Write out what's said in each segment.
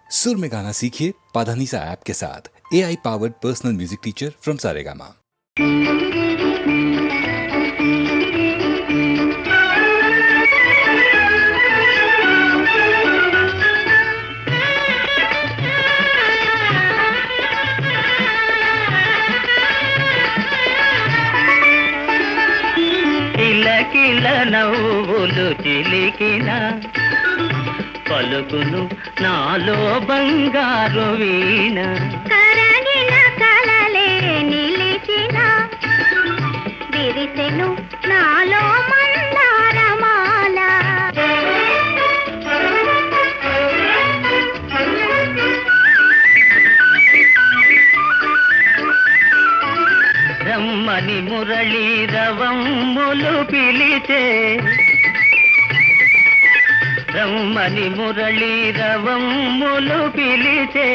सुर में गाना सीखिए पाधानीसा ऐप के साथ। AI powered personal music teacher from Saregama. కిలకిల నవ్వులు చిలికిన పలుకును నాలో బంగారు వీణ, కరగిన కలలే నిలిచిన విరిసెను నాలో మందారమాల. రమ్మని మురళీ రవమ్ములు పిలిచే, రమ్మని మురళీ రవమ్ములు పిలిచే,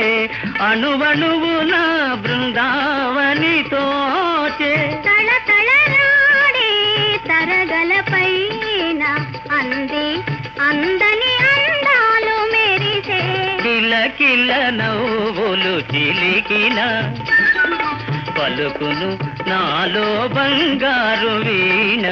అణువణువున బృందావని తోచే. తళతళరాడే తరగలపైన అంది అందని అందాలు మెరిసే. కిలకిల నవ్వులు చిలికిన పలుకును నాలో బంగారు వీణ.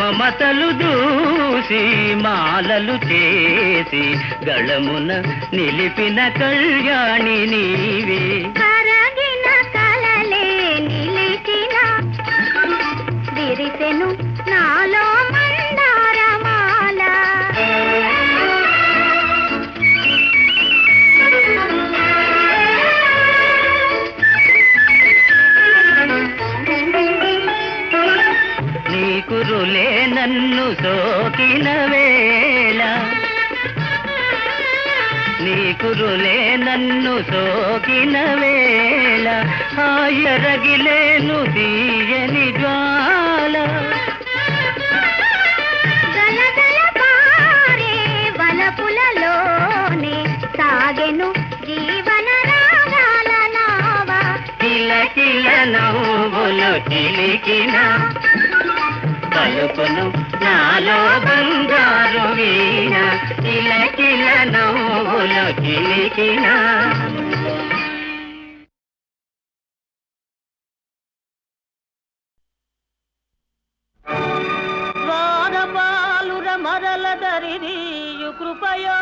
మమతలు దూసి మాలలు చేసి గళమున నిలిపిన కళ్యాణి నీవే. కరగిన కలలే నిలిచిన విరిసెను నాలో మందారమాల. నీ కురులే నన్ను సోకిన వేళ, నీ కురులే నన్ను సోకిన వేళ, హాయరగిలేను తీయని జ్వాల. గలగల పారే వలపులలోనే సాగెను జీవన రాగాల నావ. కిలకిల నవ్వులు చిలికిన పలుకును నాలో బంగారు వీణ. కిలకిల నవ్వులు చిలికిన. ద్వారపాలుర మరల దరిదీయు కృపయో,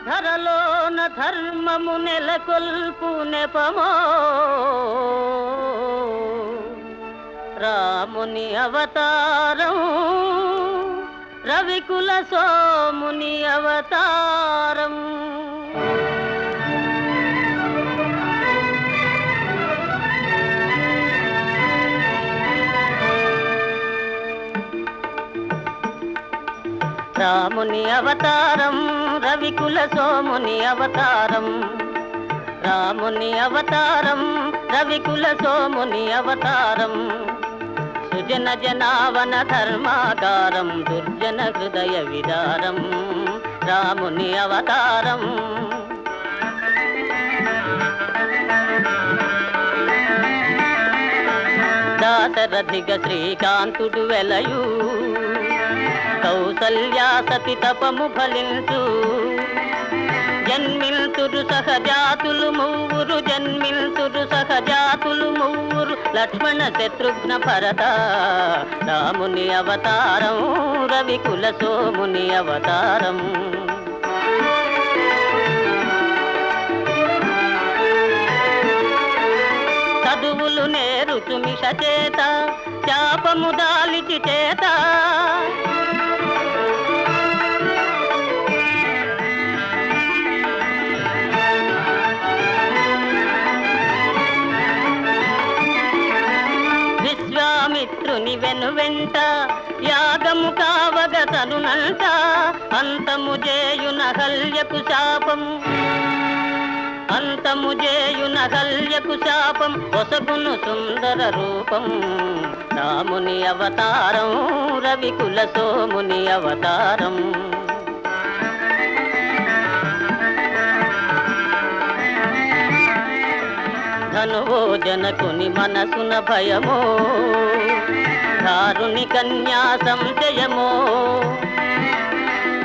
ధరలోన ధర్మము నెలకొల్పు నెపమో, రాముని అవతారం రవికుల సోముని అవతారం. రాముని అవతారం రవికుల సోముని అవతారం, రాముని అవతారం రవికుల సోముని అవతారం. సుజన జనావన ధర్మాకారం దుర్జన హృదయ విదారం, రాముని అవతారం. దాశరథిగ శ్రీకాంతుడు వెలయు, కౌసల్యా సతి తపము ఫలించు. జన్మిల్తురు సహజాతులు మూవురు, జన్మిల్తురు సహజాతులు మూవురు, లక్ష్మణ శత్రుఘ్న భరత. రాముని అవతారం రవికుల సోముని అవతారం. చదువులు నేరుచు మిష చేత, శాపము దాలిచి చేత. విశ్వామిత్రుని వెనువెంట యాగము కావగ తనునంట, అంతము చేయున హల్యకు శాపము, అంతము చేయున హల్యకు శాపం ఒసగును సుందర రూపం. రాముని అవతారం రవికుల సోముని అవతారం. ధనువో జనకుని మనసున భయమో, దారుని కన్యా సంశయమో.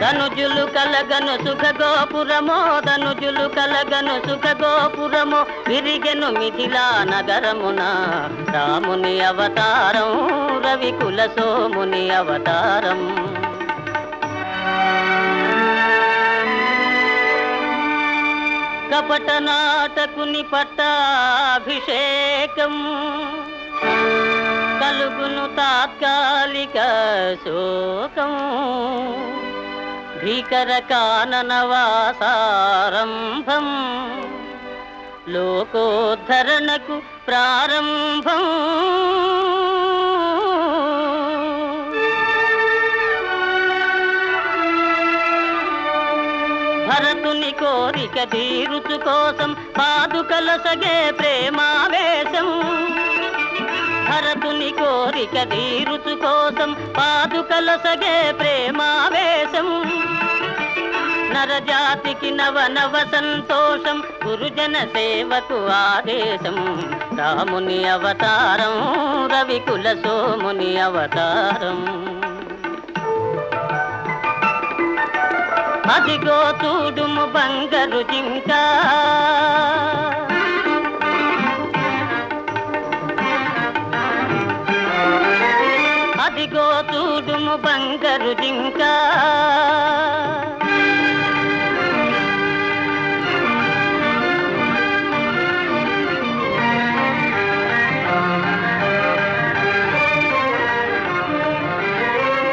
ధనుజులు కలగను సుఖ గోపురమో, ధనుజులు కలగను సుఖ గోపురమో. విరిగెను మిథిలా నగరమున రాముని అవతారం రవికుల సోముని అవతారం. కపట నాటకుని పట్టాభిషేకం కలుగును తాత్కాలిక శోకం. భీకర కాననవాసారంభం లోకోద్ధరణకు ప్రారంభం. భరతుని కోరిక తీరుచు కోసం పాదుకల సగే ప్రేమావేశం. భరతుని కోరిక తీరుచు కోసం పాదుకల సగే ప్రేమావేశం. నరజాతికి నవ నవ సంతోషం గురుజన సేవకు ఆదేశం. రాముని అవతారం రవికుల సోముని అవతారం. అదిగో చూడుము బంగారు జింక, అదిగో చూడుము బంగారు జింక.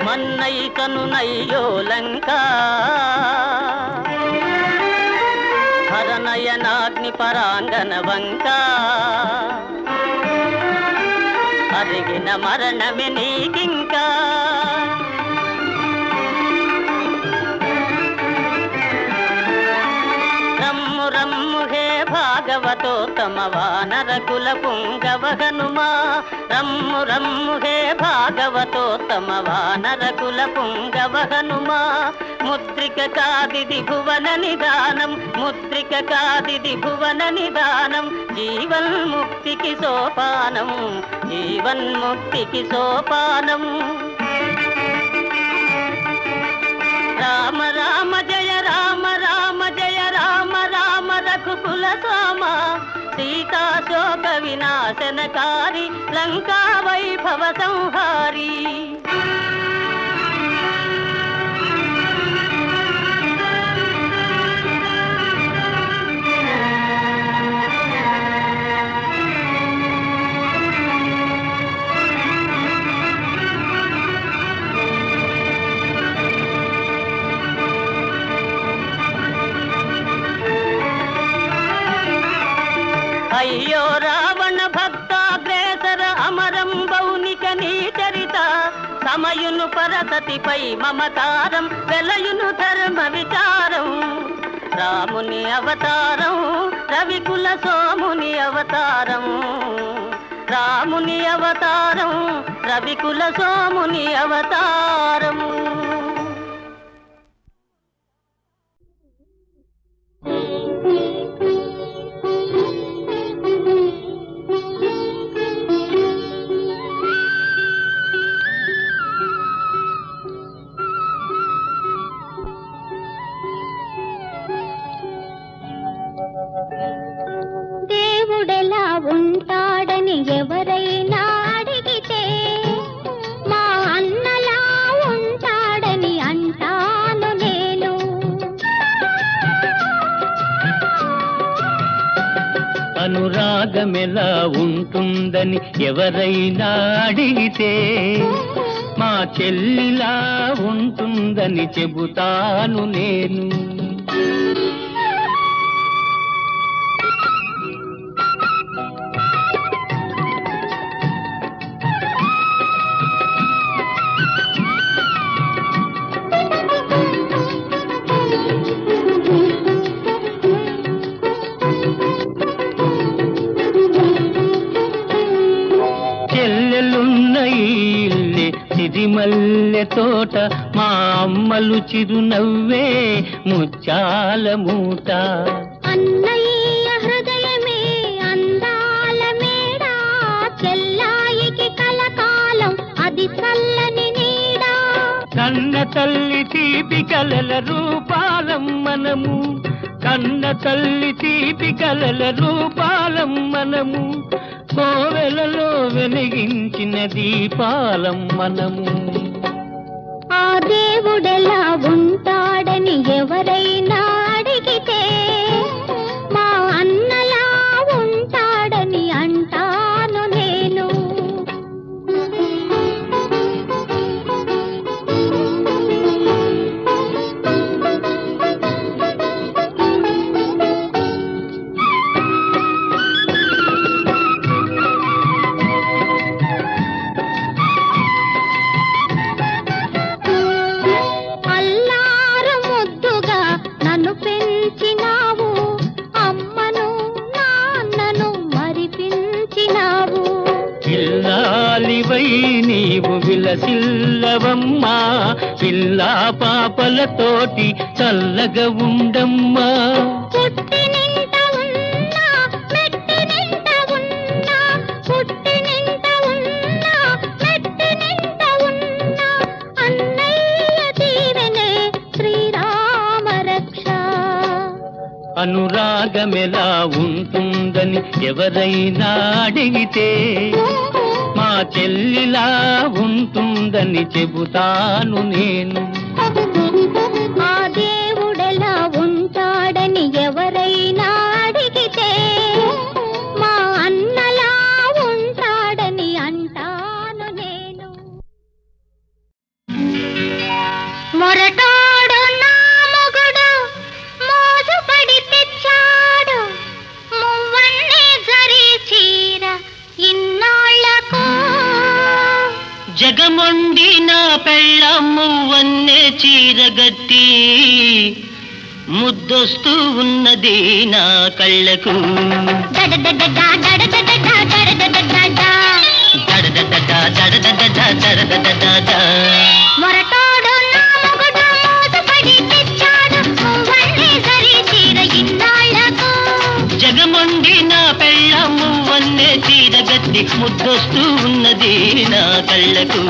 మన్నైతను నయ్యో లంక, హరనయనాగ్ని పరాంగన వంక. అరిగిన మరణమే నీకింకా. రమ్ము రమ్ము హే భాగవతోత్తమ వానరకుల పుంగవ హనుమా. రమ్ము రమ్ము హే భాగవతోత్తమ వానరకుల పుంగవ హనుమా. ముద్రిక కాదిది భువన నిదానం, ముద్రిక కాదిది భువన నిదానం. జీవన్ముక్తికి సోపానం, జీవన్ముక్తికి సోపానం. రామ రామ జయ రామ రామ జయ రామ రామ రఘుకుల సోమ. సీతా శోక వినాశనకారి లంకా వైభవ సంహారి. అయ్యో రావణ భక్తాగ్రేసర అమరం బౌనిక నీ చరిత. సమయును పరసతిపై మమకారం వెలయును ధర్మ విచారం. రాముని అవతారం రవికుల సోముని అవతారం. రాముని అవతారం రవికుల సోముని అవతారం. దేవుడెలా ఉంటాడని ఎవరైనా అడిగితే మా అన్నలా ఉంటాడని అంటాను నేను. అనురాగమెలా ఉంటుందని ఎవరైనా అడిగితే మా చెల్లిలా ఉంటుందని చెబుతాను నేను. మల్లె తోట మా అమ్మలు చిరునవ్వే ముత్యాల మూట. అన్నయ్య హృదయమే అందాల మేడ, చెల్లాయికి కలకాలం అది చల్లని నీడ. కన్న తల్లి తీపి కలల రూపాలం మనము, కన్న తల్లి తీపి కలల రూపాలం మనము, కోవెలలో వెలిగించిన దీపాలం మనము. ఆ దేవుడెలా ఉంటాడని ఎవరైనా అడిగితే, మా అన్నలా ఉంటాడని అంటాను నేను. అల్లారు ముద్దుగా నన్ను పెంచినావు, అమ్మను నాన్నను మరిపించినావు. పిల్లాలివై నీవు విలసిల్లవమ్మా, పిల్లా పాపలతోటి చల్లగా ఉండమ్మా. పుట్టినింట ఉన్నా మెట్టినింట ఉన్నా, పుట్టినింట ఉన్నా మెట్టినింట ఉన్నా, అన్నయ్య దీవెనే శ్రీరామ రక్ష. అనురాగమెలా ఉంటుందని ఎవరైనా అడిగితే, మా చెల్లిలా ఉంటుందని చెబుతాను నేను. ఆ దేవుడెలా ఉంటాడని ఎవరైనా అడిగితే, మా అన్నలా ఉంటాడని అంటాను నేను. మొరటాడు నా మొగుడు మోజుపడి తెచ్చాడు, మువ్వన్నే జరీ చీర ఇన్నాళ్లకు. జగమొండి నా పెళ్ళమ్ము వన్నే చీరగట్టి, ముద్దొస్తూ ఉన్నది నా కళ్ళకు. డడడడడా డడడడడా డడడడడా, దడదడదా దడదడదా దడదడదా. మొరటాడు నా మొగుడు మోజుపడి తెచ్చాడు, మువ్వన్నే జరీ చీర ఇన్నాళ్లకు. జగమొండి నా పెళ్ళమ్ము వన్నే చీరగట్టి, ముద్దొస్తూ ఉన్నది నా కళ్ళకు.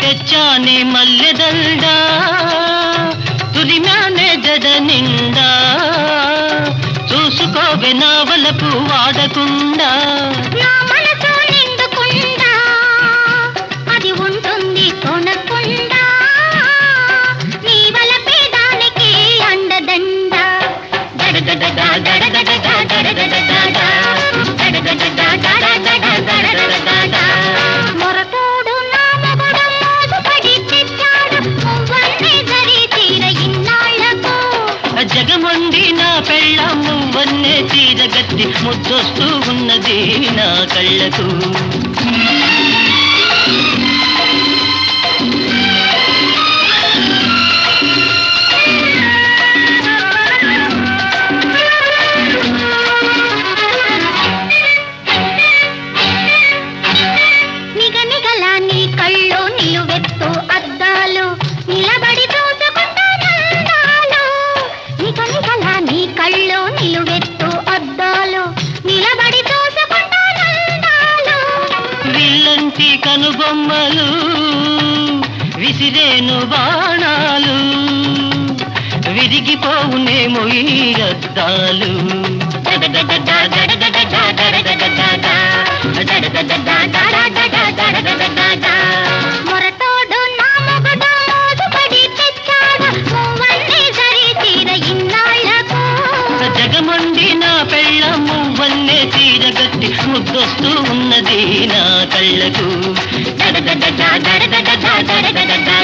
తెచ్చానే మల్లెదండ, తురిమానే జడ నిండా, చూసుకోవే నా వలపు వాడకుండా. నా మనసు నిండుకుండా అది ఉంటుంది కొనకుండా, నీ వలపే దానికి అండదండ. దడదడదా దడదడదా దడదడదా దడదడదా దడదడదా దడదడదా. మొరటోడు నా మొగుడు మోజుపడి తెచ్చాడు, మువ్వన్నే జరీ చీర ఇన్నాళ్లకు. జగమొండి నా పెళ్ళమ్ము వన్నే చీరగట్టి, ముద్దొస్తూ ఉన్నది నా కళ్ళకు. నిగనిగల నీ కళ్ళు నిలువెత్తు అద్దాలు, నిలబడి చూసుకుంటానందాలు. నిగనిగల నీ కళ్ళు నిలువెత్తు అద్దాలు, నిలబడి చూసుకుంటానందాలు. విల్లంటి కనుబొమ్మలు విసిరేను బాణాలు, విరిగిపోవునేమో ఈ అద్దాలు. దడదడదా దడదడదా దడదడదా దడదడదా దడదడదా దడదడదా. మొరటోడు నా మొగుడు మోజుపడి తెచ్చాడు, మువ్వన్నే జరీ చీర ఇన్నాళ్లకు. జగమొండి నా పెళ్ళమ్ము వన్నే చీరగట్టి, ముద్దొస్తూ ఉన్నది నా కళ్ళకు. దడదడదా దడదడదా దడదడదా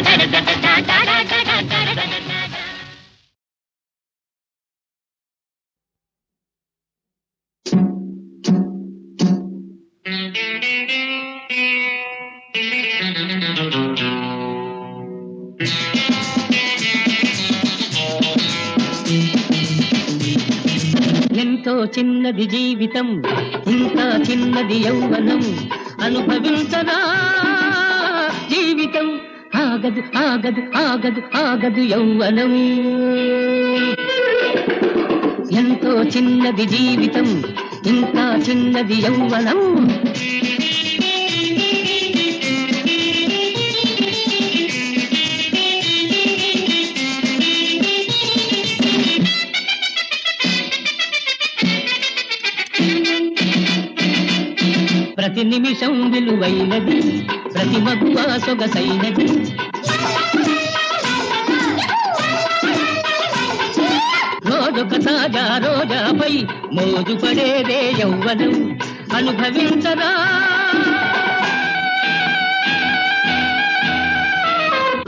దడదడదా దడదడదా. ఎంతో చిన్నది జీవితం, ఇంకా చిన్నది యౌవనం, అనుభవించరా జీవితం, ఆగదు ఆగదు ఆగదు ఆగదు యౌవనం. ఎంతో చిన్నది జీవితం, ఇంకా చిన్నది యౌవనం. ప్రతి నిమిషం విలువైనది, ప్రతి మగువ సొగసైనది. రోజొక తాజా రోజాపై మోజు పడేదే యౌవనం, అనుభవించరా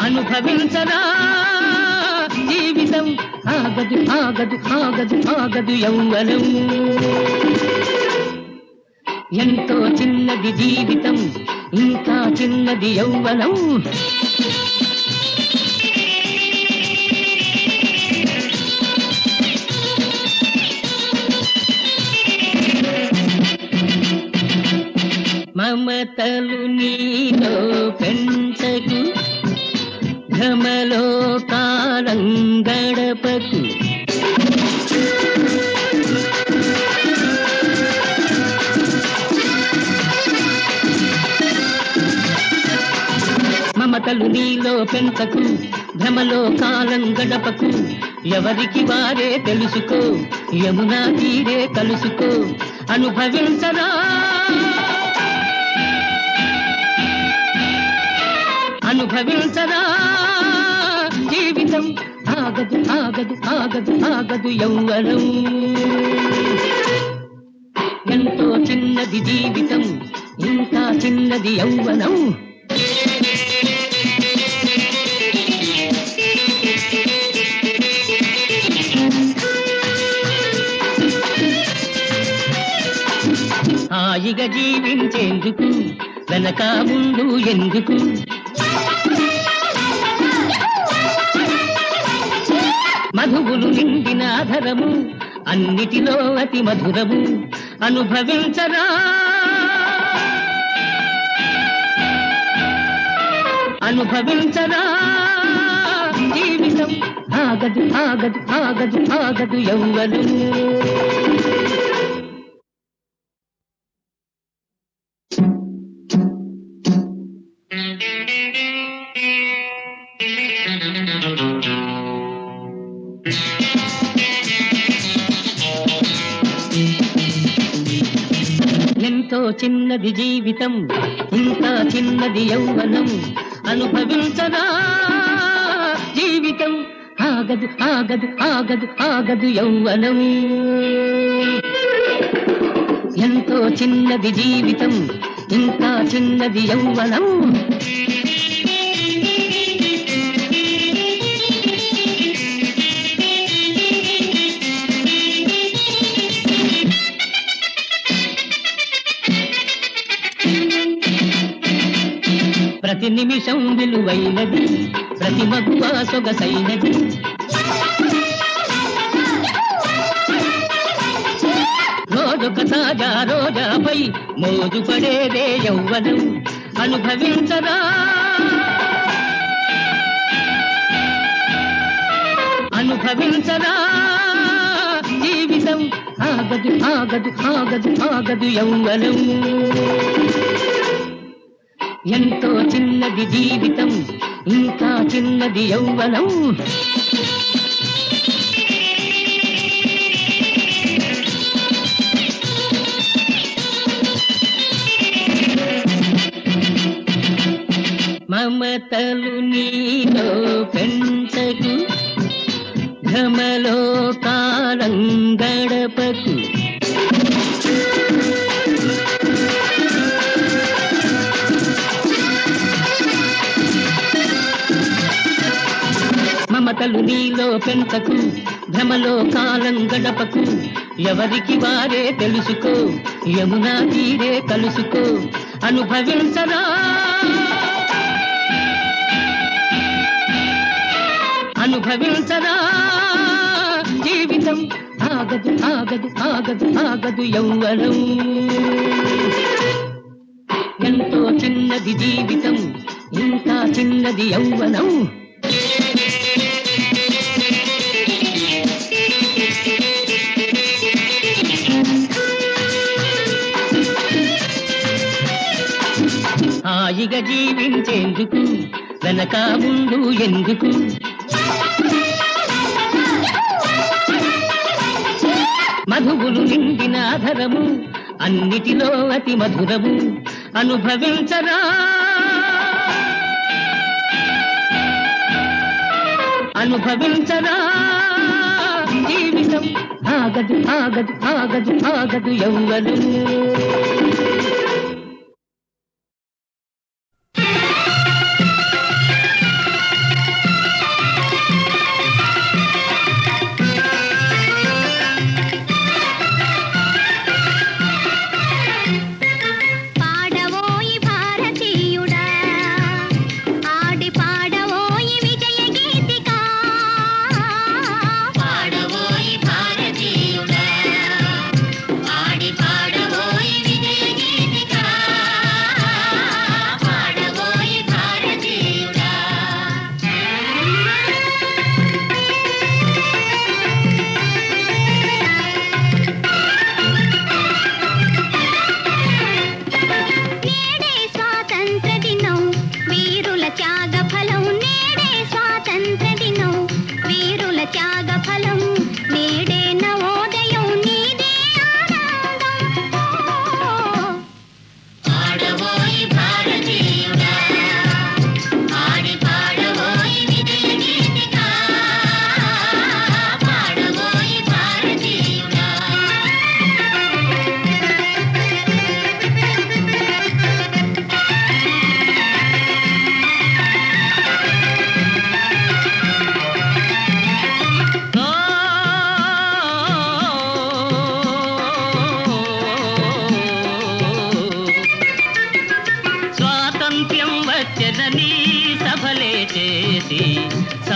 అనుభవించరా జీవితం, ఆగదు ఆగదు ఆగదు ఆగదు యౌవనం. ఎంతో చిన్నది జీవితం, ఇంకా చిన్నది యౌవనం. మమతలు నీలో పెంచకు, భ్రమలో కాలం గడపకు. మమతలు నీలో పెంచకు, భ్రమలో కాలం గడపకు. ఎవరికి వారే తెలుసుకో, యమునా తీరే కలుసుకో, అనుభవించరా అనుభవించరా జీవితం, ఆగదు ఆగదు ఆగదు ఆగదు యౌవనం. ఎంతో చిన్నది జీవితం, ఇంకా చిన్నది యౌవనం. హాయిగా జీవించేందుకు వెనక ముందు ఎందుకు, మధువులు నిండిన ఆధరము, అన్నిటిలో అతి మధురము, అనుభవించరా అనుభవించరా జీవితం, ఆగదు ఆగదు ఆగదు ఆగదు యౌవనం. ఎంతో చిన్నది జీవితం, ఇంకా చిన్నది యౌవనం, అనుభవించరా జీవితం, ఆగదు ఆగదు ఆగదు ఆగదు యౌవనం. ఎంతో చిన్నది జీవితం, ఇంకా చిన్నది యౌవనం. ప్రతి నిమిషం విలువైనది, ప్రతి మగువ సొగసైనది. రోజొక తాజా రోజాపై మోజు పడేదే యౌవనం, అనుభవించరా అనుభవించరా జీవితం, ఆగదు ఆగదు ఆగదు ఆగదు యౌవనం. ఎంతో చిన్నది జీవితం, ఇంకా చిన్నది యౌవనం. మమతలు నీలో పెంచకు, భ్రమలో కాలం గడపకు. మమతలు నీలో పెంచకు, భ్రమలో కాలం గడపకు. ఎవరికి వారే తెలుసుకో, యమునా తీరే కలుసుకో, అనుభవించరా అనుభవించరా జీవితం ఆగదు ఆగదు ఆగదు ఆగదు యౌవనం ఎంతో చిన్నది జీవితం ఇంకా చిన్నది యౌవనం హాయిగా జీవించేందుకు వెనక ముందు ఎందుకు మధువులు నిండిన ఆధరము అన్నిటిలో అతి మధురము అనుభవించరా అనుభవించరా జీవితం ఆగదు ఆగదు ఆగదు ఆగదు యౌవనం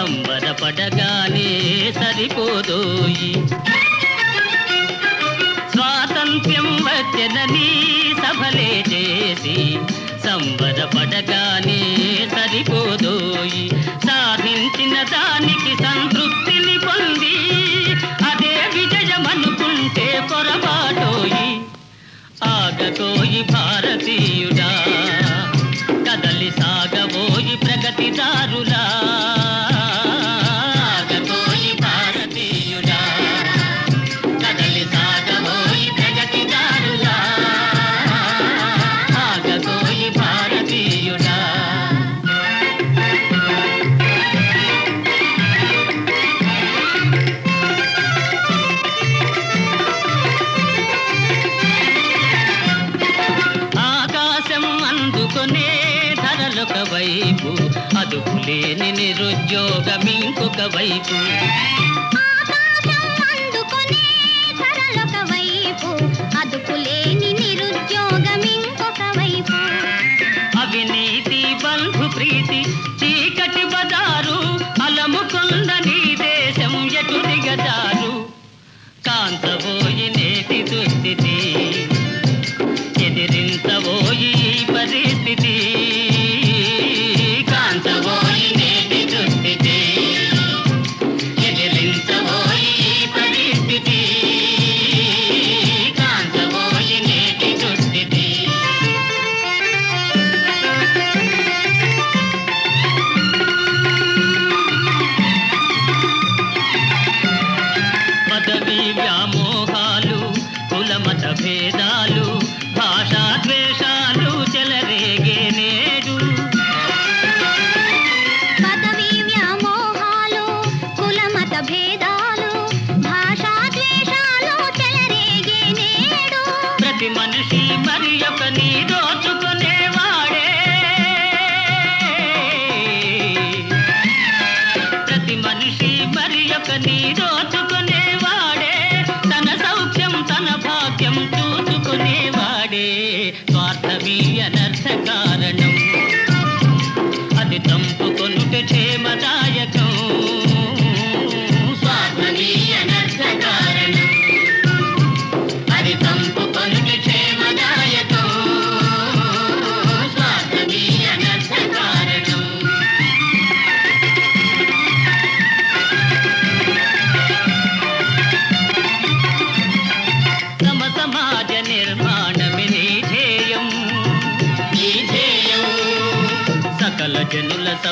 సంబరపడగానే సరిపోదోయి స్వాతంత్ర్యం వచ్చెనని సభలే చేసి సంబరపడగానే సరిపోదోయి సాధించిన దానికి సంతృప్తిని పొంది అదే విజయమనుకుంటే పొరపాటోయి ఆగకోయి భారతీయుడా కదలి సాగబోయి ప్రగతిదారులా ఆగబోయి భారతీయుడా కదలి సాగబోయి ప్రగతిదారులా ఆగబోయి భారతీయుడా ఆకాశం అందుకొనే ధరలొక వైపు అదుపులేని నిరుద్యోగం ఇంకొక వైపు ఆకాశం అందుకొనే ధరలొక వైపు అదుపులేని నిరుద్యోగం ఇంకొక వైపు అవినీతి బంధు ప్రీతి చీకటి బజారు అలముకొంద నీ దేశం ఎటు దిగజారు కాంతబోయి నేటి దుస్థితి ఎదిరించబోయి ఈ పరిస్థితి కాంతబోయి నేటి దుస్థితి ఎదిరించబోయి ఈ పరిస్థితి కాంతబోయి నేటి దుస్థితి పదవి వ్యామోహ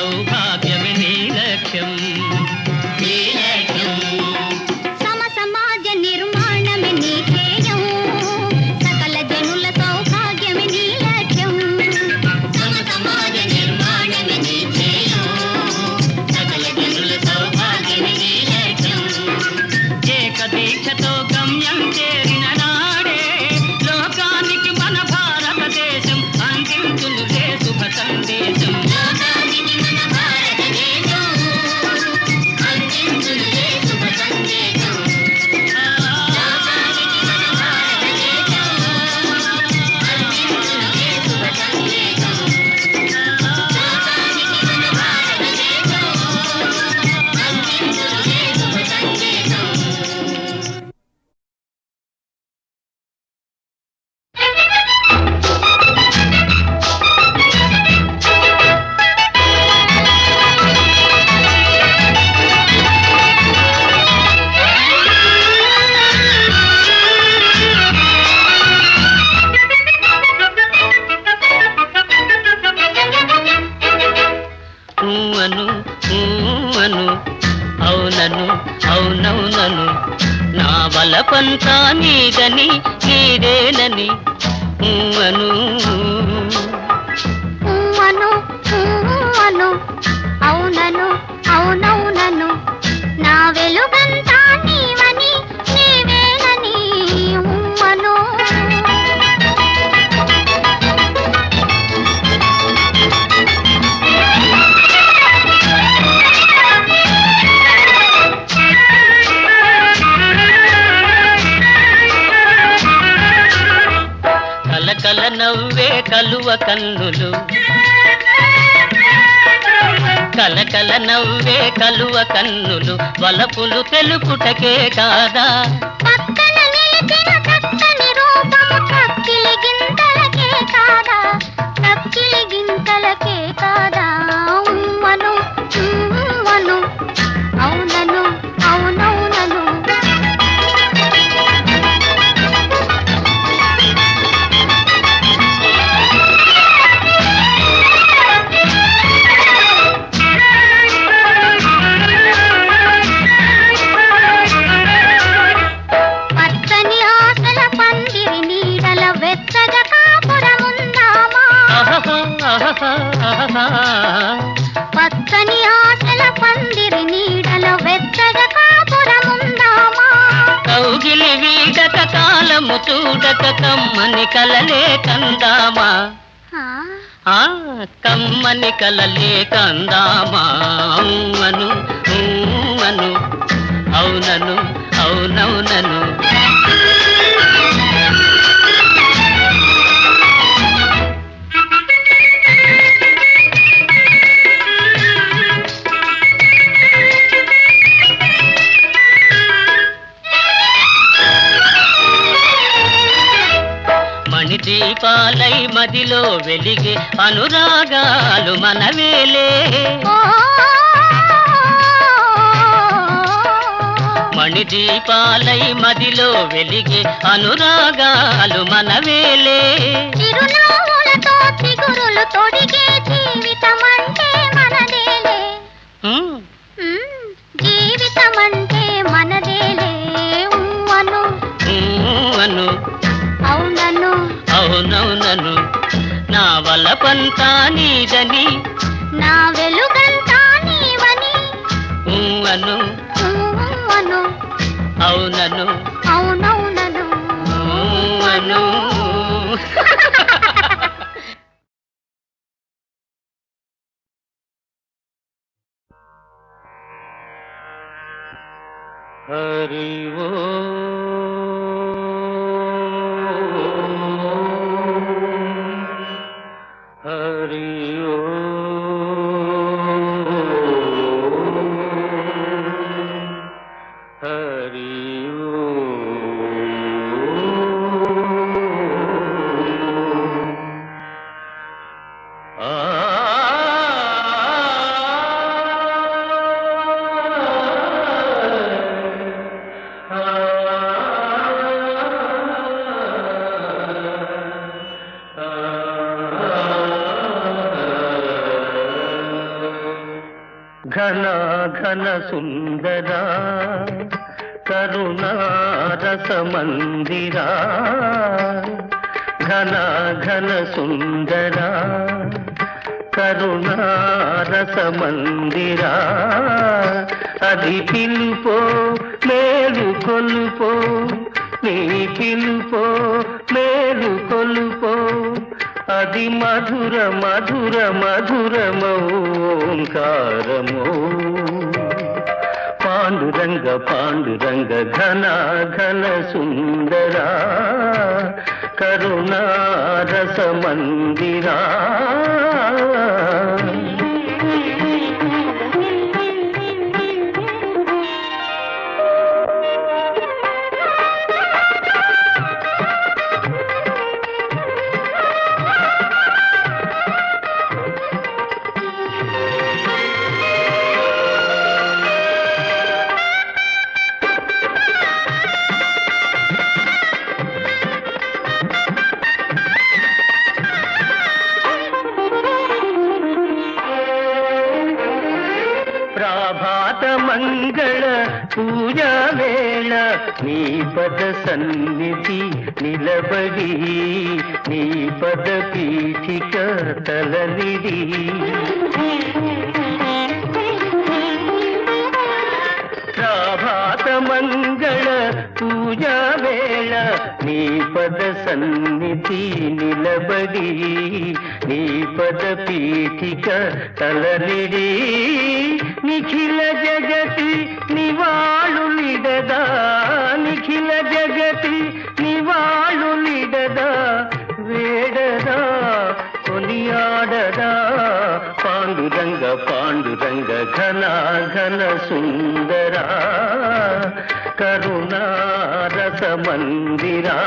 సౌభాగ్యమే నీ లక్ష్యం నీ లక్ష్యం సమ సమాజ నిర్మాణమే నీ ధ్యేయం సకల జనుల సౌభాగ్యమే నీ లక్ష్యం సమ సమాజ నిర్మాణమే నీ ధ్యేయం సకల జనుల సౌభాగ్యమే నీ లక్ష్యం ఏక దీక్షతో గమ్యం చేరిన నాడే లోకానికి మన భారతదేశం అందించునులే శుభ సందేశం లోకానికి మన భారతదేశం అందించునులే శుభ సందేశం లోకానికి మన భారతదేశం అందించునులే శుభ సందేశం లోకానికి మన భారతదేశం అందించునులే శుభ సందేశం అను అవునను అవునవునను నా బలపంతా నీదని నీదేనని అను అను అను అవునను అవునవునను నా వెలుగంతా నీవని నీవేనని అను కలకల నవ్వే కలువ కన్నులు కలకల నవ్వే కలువ కన్నులు వలపులు తెలుపుటకే కాదా పక్కన నిలిచిన చక్కని రూపము కక్కిలి గింతలకే కాదా కక్కిలి గింతలకే కాదా ఉమ్మను ఉమ్మను అవునను అవునవునను పచ్చని ఆశల పందిరి నీడల వెచ్చగా కాపురముందామా పచ్చని ఆశల పందిరి నీడల వెచ్చగా కాపురముందామా కౌగిలి వీడక కాలము చూడక కమ్మని కలలే కందామా ఆ కమ్మని కలలే కందామా అను అను అవునను అవునవునను మణిదీపాలై మదిలో వెలిగే అనురాగాలు మనవేలే మణిదీపాలై మదిలో వెలిగే అనురాగాలు మనవేలే చిరునవ్వులతో చిగురులు తొడిగే జీవితమంటే మనదేలే జీవితమంటే మనదేలే అను అను అవునను అవునవునను నా వలపంతా నీదని నా వెలుగంతా నీవని అను అను అవునను అవునవునను అను హరి ఓ హరి ఓ హరి ఓ ఆ ఘన సుందరా కరుణారస మందిరా ఘన ఘన సుందరా కరుణారస మందిరా అది పిలుపో మేలు కొలుపో నీ పిలుపో మేలు కొలుపో అది మధుర మధుర మధురమోంకారమో పాండురంగ పాండురంగ ఘన ఘన సుందరా కరుణారస మందిరా ప్రభాత మంగళ పూజా వేళ నీ పద సన్నిధి నిలబడి నీ పద పీఠిక తలనిడి ప్రభాత మంగళ పూజా వేళ నీ పద సన్నిధి నిలబడి నీ పద పీఠిక తలనిడి నిఖిల జగతి నివాళులిడదా నిఖిల జగతి నివాళులిడదా వేడదా కొనియాడదా పాండురంగ పాండురంగ ఘన ఘన సుందరా కరుణారస మందిరా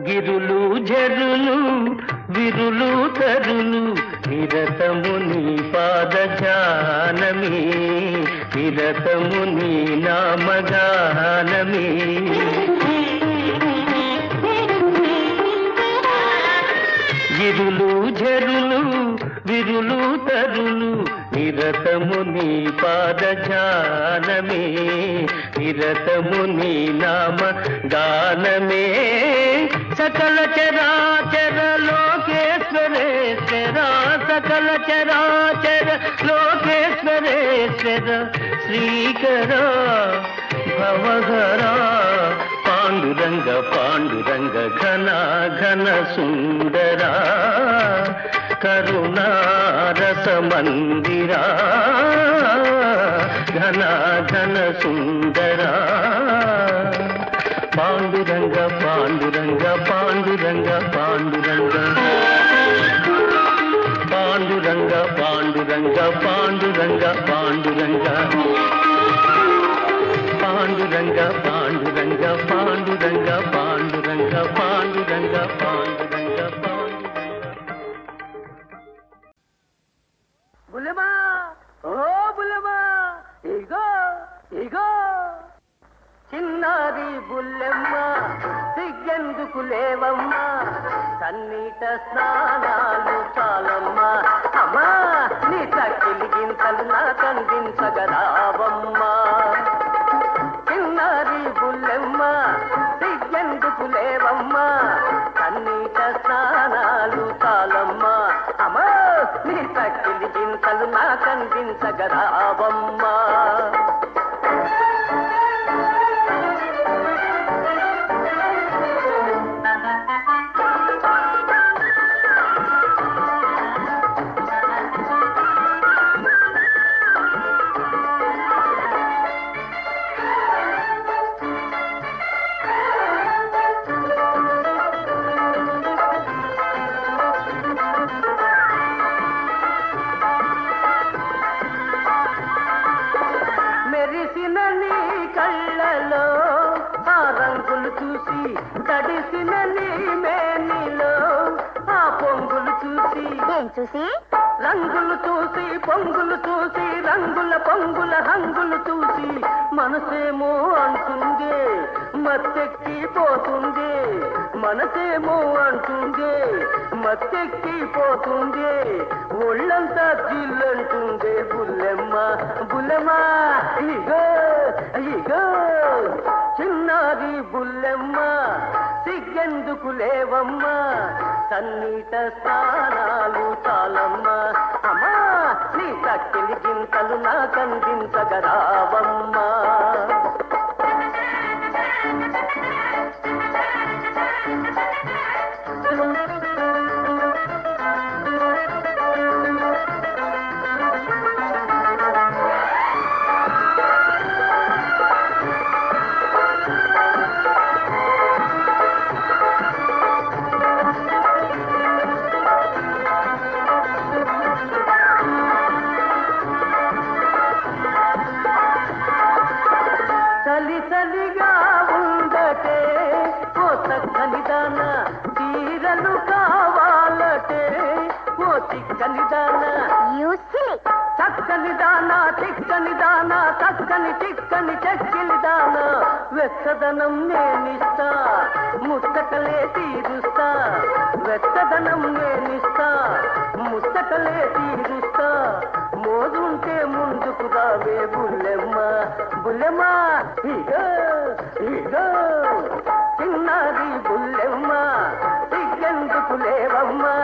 గిరులు జరులు విరులు తరులు నిరతము నీ పాద ధ్యానమే నిరతము నీ నామగానమే గిరులు జరులు విరులు తరులు నిరతము నీ పాద ధ్యానమే నిరతము నీ నామ గానమే సకల చరాచర లోకేశ్వరేశ్వర సకల చరాచర లోకేశ్వరేశ్వర శ్రీకర భవహర పాండురంగ పాండురంగ ఘన ఘన సుందరా కరుణారస మందిరా ఘన ఘన సుందరా పాండురంగ పాండురంగ పాండురంగ పాండురంగ పాండురంగ పాండురంగ పాండురంగ పాండురంగ పాండురంగ పాండురంగ పాండురంగ పాండురంగ పాండురంగ పాండురంగ బుల్లెమా ఓ బుల్లెమా ఇగో ఇగో చిన్నారి బుల్లెమ్మ సిగ్గెందుకు లేవమ్మా సన్నీట స్నానాలు చాలమ్మా అమ్మా నీ చక్కిలి గింతలు నా కందించగరావమ్మా చిన్నారి బుల్లెమ్మ సిగ్గెందుకు లేవమ్మా సన్నీట స్నానాలు చాలమ్మా అమ్మా నీ చక్కిలి గింతలు నా కందించగరావమ్మా మెరిసిన నీ కళ్ళలో ఆ రంగులు చూసి తడిసిన నీ మేనిలో ఆ పొంగులు చూసి ఏం చూసి రంగులు చూసి పొంగులు చూసి రంగుల పొంగుల హంగులు చూసి మనసేమో అంటుంది మత్తెక్కి పోతుంది మనసేమో అంటుంది మత్తెక్కి పోతుంది ఒళ్ళంతా జిల్లంటుంది బుల్లెమ్మ బుల్లెమ్మ ఇగో ఇగో చిన్నారి బుల్లెమ్మ సిగ్గెందుకు లేవమ్మా సన్నీట స్నానాలు చాలమ్మా అమ్మా నీ చక్కిలి గింతలు నాకందించగరావమ్మా చలి చలిగా ఉండటే ఓ చక్కని దాన చీరలు కావాలటే ఓ చిక్కని దాన చక్కని దానా చిక్కని దానా చక్కని చిక్కని చెక్కిలి దానా వెచ్చదనం నేనిస్తా ముస్తకలే తీరుస్తా వెచ్చదనం నేనిస్తా ముస్తకలే తీరుస్తా మోదుంటే ముందుకు రావే బుల్లెమ్మ బుల్లెమ్మ ఇగో ఇగో చిన్నది బుల్లెమ్మ సిగ్గెందుకు లేవమ్మా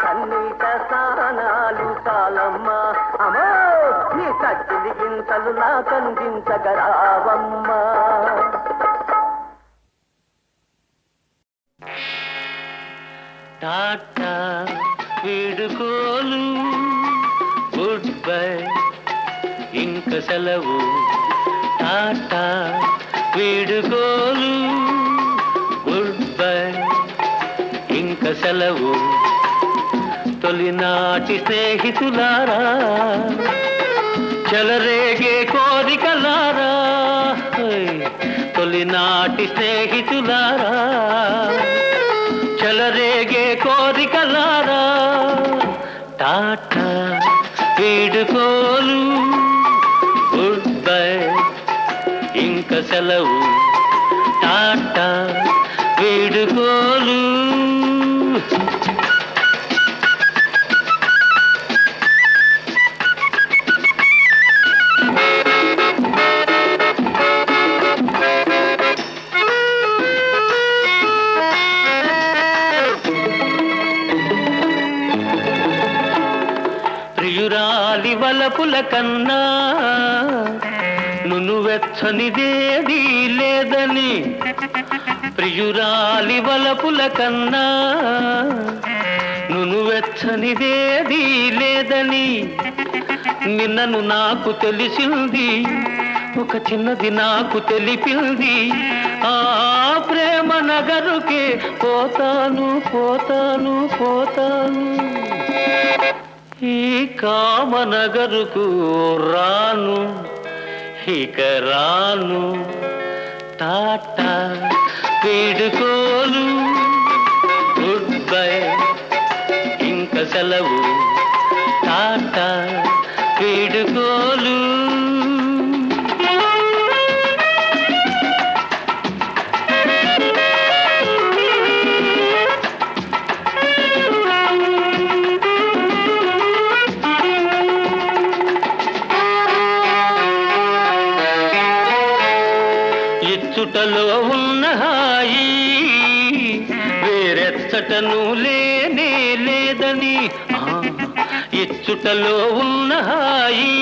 కన్నీట స్నానాలు చాలమ్మా అమ్మో నీ కట్టిలి గింతలు నాకందించగరావమ్మా టాటా వీడుకోలు గుడ్ బై ఇంక సెలవు టాటా వీడుకోలు గుడ్ బై ఇంక సెలవు తొలినాటి స్నేహితులారా చెలరేగే కోరికలారా తొలినాటి స్నేహితులారా చెలరేగే కోరికలారా టాటా వీడుకోలు గుడ్ బై ఇంక సెలవు టాటా వీడుకోలు ప్రియురాలి వలపుల కన్నా నును వెచ్చనిదేదీ లేదని ప్రియురాలి వలపుల కన్నా నును వెచ్చనిదేదీ లేదని నిన్నను నాకు తెలిసింది ఒక చిన్నది నాకు తెలిపింది ఆ ప్రేమ నగరుకే పోతాను పోతాను పోతాను ఈ కామనగరుకు రాను ఇక రాను టాటా వీడుకోలు గుడ్ బై ఇంక సెలవు టాటా వీడుకోలు ఇచ్చుటలో ఉన్న హాయి వేరెచ్చటను లేనే లేదని ఇచ్చుటలో ఉన్న హాయి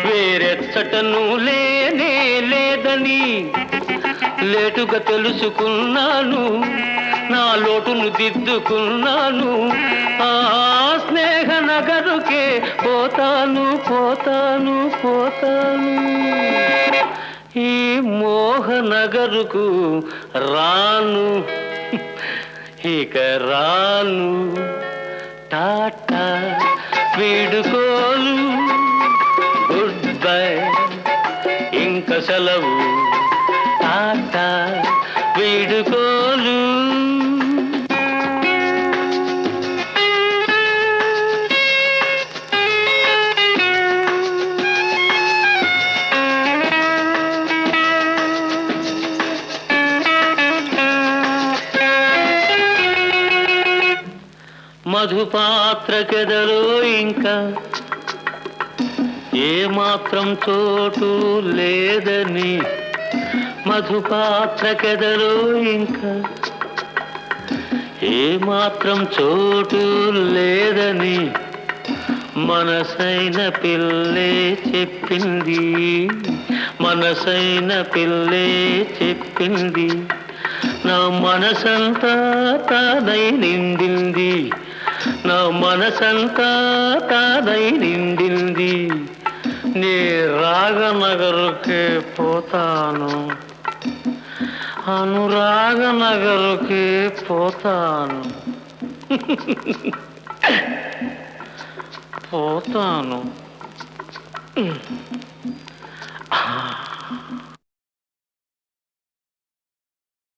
వేరెచ్చటను లేనే లేదని లేటుగా తెలుసుకున్నాను నా లోటును దిద్దుకున్నాను ఆ స్నేహ నగరుకే పోతాను పోతాను పోతాను ఈ మోహనగరుకు రాను ఇక రాను టాటా వీడుకోలు గుడ్ బై సెలవు ఆట వీడుకోలు మధుపాత్రకెదలో ఇంకా ఏమాత్రం చోటు లేదని మధుపాత్రకెదలో ఇంకా ఏమాత్రం చోటు లేదని మనసైన పిల్లే చెప్పింది మనసైన పిల్లే చెప్పింది నా మనసంతా తానై నిండింది నా మనసంతా తానై నిండింది నీ రాగనగరుకే పోతాను అనురాగనగరుకే పోతాను పోతాను